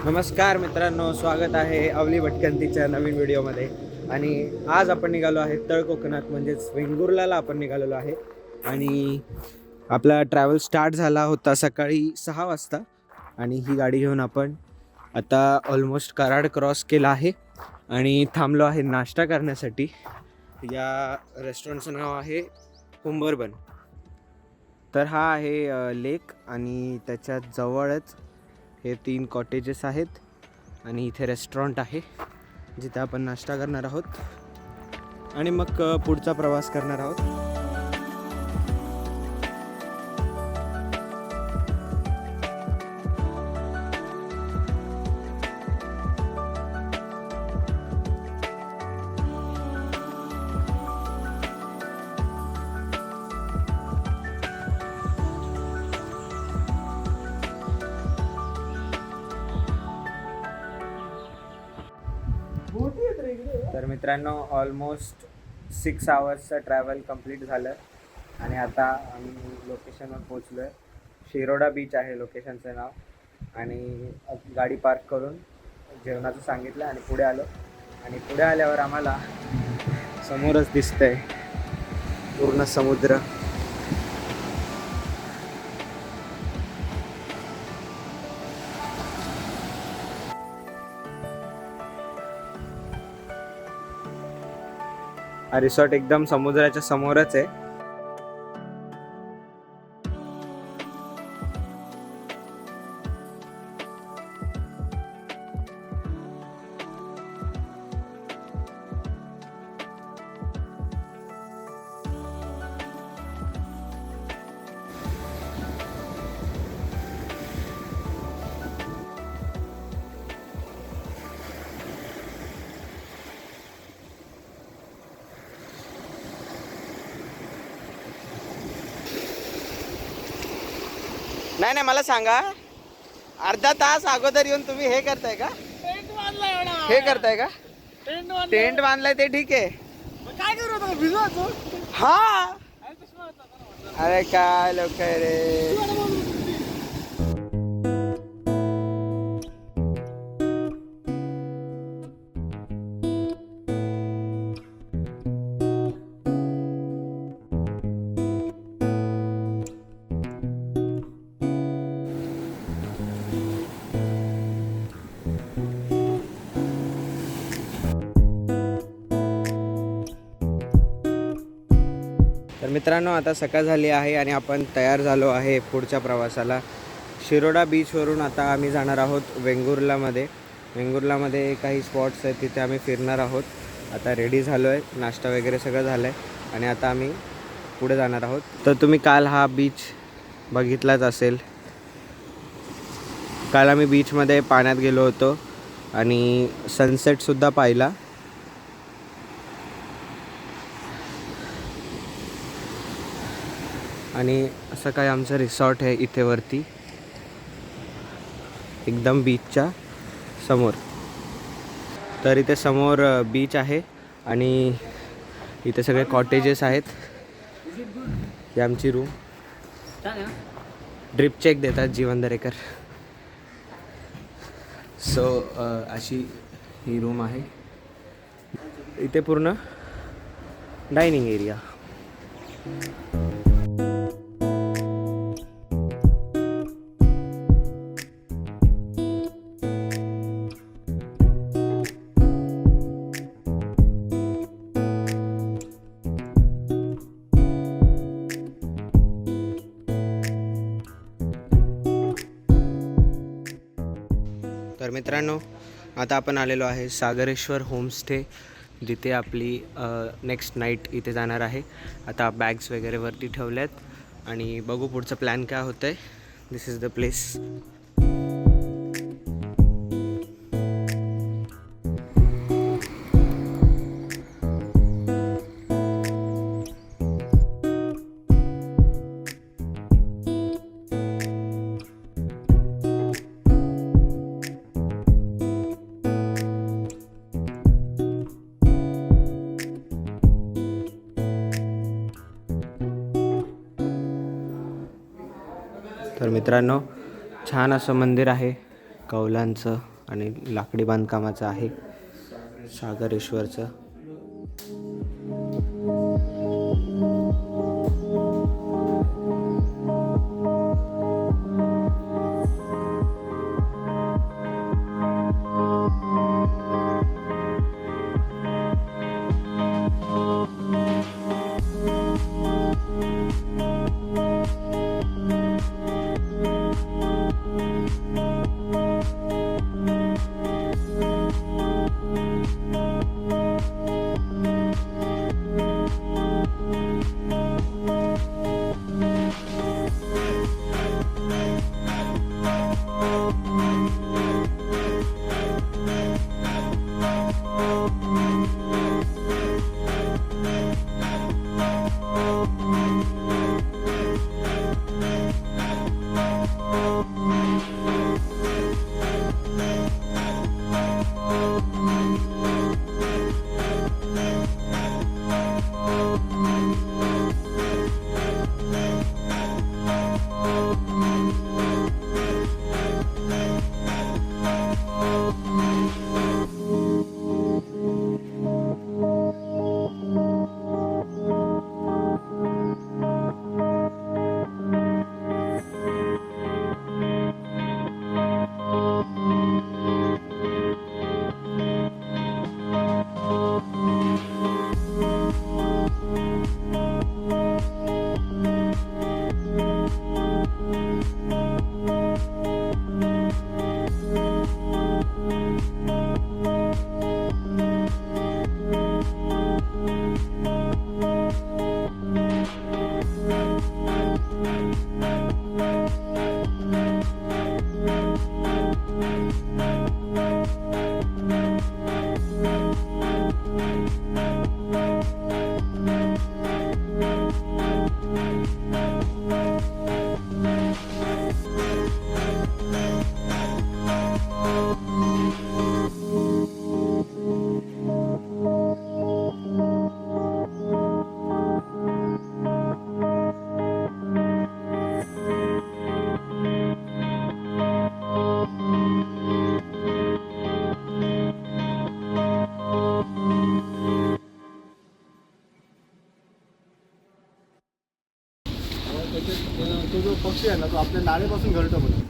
नमस्कार मित्रांनो, स्वागत आहे अवली भटकंतीच्या नवीन व्हिडिओमध्ये. आणि आज आपण निघालो आहे तळ कोकणात म्हणजेच वेंगुर्लाला आपण निघालेलो आहे. आणि आपला ट्रॅव्हल स्टार्ट झाला होता सकाळी 6 वाजता आणि ही गाडी घेऊन आपण आता ऑलमोस्ट कराड क्रॉस केला आहे आणि थांबलो आहे नाश्ता करण्यासाठी. या रेस्टॉरंटचं नाव आहे कुंभरबन. तर हा आहे लेक आणि त्याच्या जवळच हे 3 कॉटेजेस आहेत आणि इथे रेस्टॉरंट आहे जिथे आपण नाश्ता करणार आहोत आणि मग पुढचा प्रवास करणार आहोत. तर मित्रांनो, ऑलमोस्ट 6 आवर्सचं ट्रॅव्हल कंप्लीट झालं आणि आता आम्ही लोकेशनवर पोचलो आहे. शिरोडा बीच आहे लोकेशनचं नाव. आणि गाडी पार्क करून जेवणाचं सांगितलं आणि पुढे आलो. आणि पुढे आल्यावर आम्हाला समोरच दिसतंय पूर्ण समुद्र. हा रिसॉर्ट एकदम समुद्राच्या समोरच आहे. नाही नाही, मला सांगा, अर्धा तास अगोदर येऊन तुम्ही हे करताय का? हे करताय का? टेंट बांधलाय ते ठीक आहे. काय करू भिजवायचं? हा, अरे काय लोक आहे रे. तर मित्रांनो, आता सकाळ झाली आहे आणि आपण तयार झालो आहे पुढच्या प्रवासाला. शिरोडा बीचवरून आता आम्ही जाणार आहोत वेंगुर्लामध्ये. वेंगुर्लामध्ये काही स्पॉट्स आहेत, तिथे आम्ही फिरणार आहोत. आता रेडी झालो आहे, नाश्ता वगैरे सगळं झालं आहे आणि आता आम्ही पुढे जाणार आहोत. तर तुम्ही काल हा बीच बघितलाच असेल. काल आम्ही बीचमध्ये पाण्यात गेलो होतो आणि सनसेटसुद्धा पाहिला. आणि असं काय आमचं रिसॉर्ट आहे इथे वरती एकदम बीचच्या समोर. तर इथे समोर बीच आहे आणि इथे सगळे कॉटेजेस आहेत. ही आमची रूम. ड्रिप चेक देतात जीवन दरेकर. सो अशी ही रूम आहे. इथे पूर्ण डायनिंग एरिया. तर मित्रांनो, आता आपण आलेलो आहे सागरेश्वर होमस्टे, जिथे आपली नेक्स्ट नाईट इथे जाणार आहे. आता बॅग्स वगैरे वरती ठेवल्यात आणि बघू पुढचं प्लॅन काय होतं आहे. दिस इज द प्लेस. तर मित्रांनो, छान असं मंदिर आहे कौलांचं. आणि लाकडी बांधकामाचं आहे सागरेश्वरचं. तो जो पक्षी आहे ना तो आपल्या नाळेपासून घरटं बनवतो,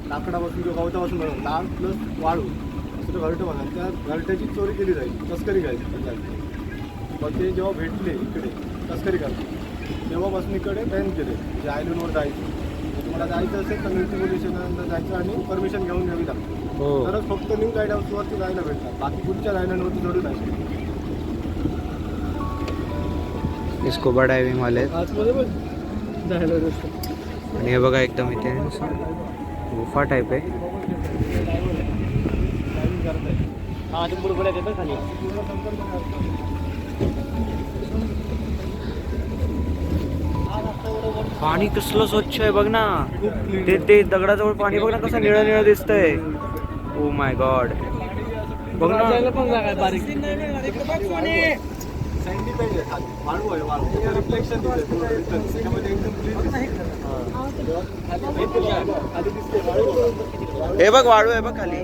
लाकडापासून किंवा गवतापासून बनवतो. नाळ प्लस वाळू असं तो घरटं बनवतो. त्या घरट्याची चोरी केली जाईल, तस्करी करायची. मग ते जेव्हा भेटले इकडे तस्करी करतात तेव्हापासून इकडे बॅन केले, म्हणजे आयलंडवर जायचं. तुम्हाला जायचं असेल तर मिलिटरी पोलिसांना जायचं आणि परमिशन घेऊन घ्यावी लागते. तरच फक्त न्यू गाईड हाऊसवरती जायला भेटतात, बाकी पुढच्या आयलंडवरती जोडून आहे. स्कुबा डायव्हिंग वाले आतमध्ये पण जायला रस्ता. आणि हे बघा एकदम इथे गुफा टाईप आहे. हा ते बरोबर येतं खाली. पाणी कसलं स्वच्छ आहे बघ ना. ते दगडाजवळ पाणी बघ ना कसं निळं निळं दिसतंय. ओ माय गॉड बघ ना. पण जागा आहे बारीक. सँडी पाहिजे खाली, वाळू आहे, वाळू रिफ्लेक्शन त्याच्यामध्ये एकदम खाली दिसते वाळू. हे बघ वाळू आहे बघ खाली.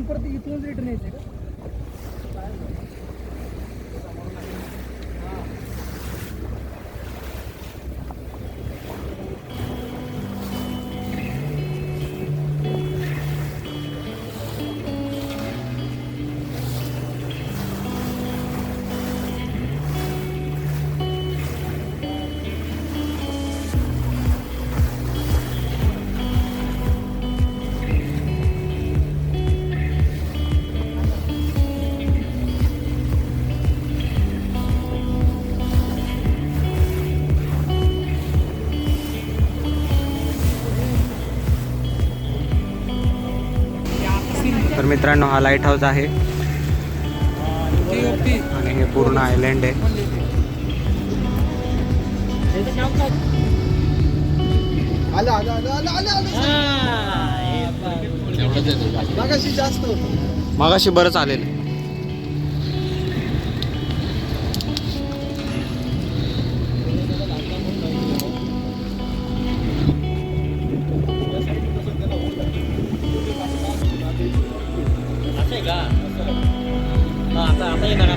आणि परत इथूनच रिटर्न यायचं का? तर मित्रांनो हा लाईट हाऊस आहे आणि हे पूर्ण आयलँड आहे. आलं आलं आलं आलं आलं आलं मागाशी जास्त होतं. मगाशी बरंच आलेलं. आता येणार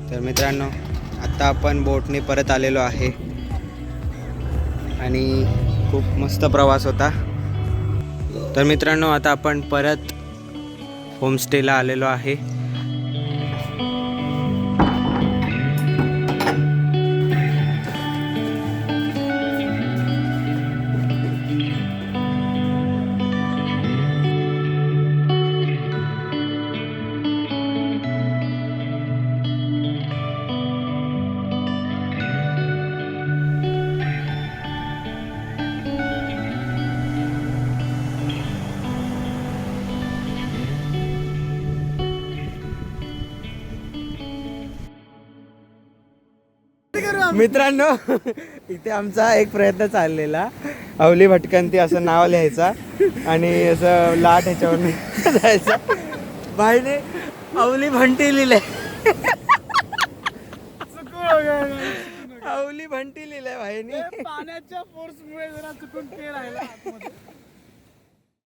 तर मित्रांनो आता आपण बोटने परत आलेलो आहे आणि खूप मस्त प्रवास होता. तर मित्रांनो आता आपण परत होमस्टेला आलेलो आहे. मित्रांनो इथे आमचा एक प्रयत्न चाललेला अवली भटकंती असं नाव लिहायचा आणि असं लाट ह्याच्यावर जायचा. बाईने अवली भंटी लिहिलंय. अवली भंटी लिहिलंय भाईने. पाण्याच्या फोर्समुळे जरा चुकून ते राहिला आतमध्ये.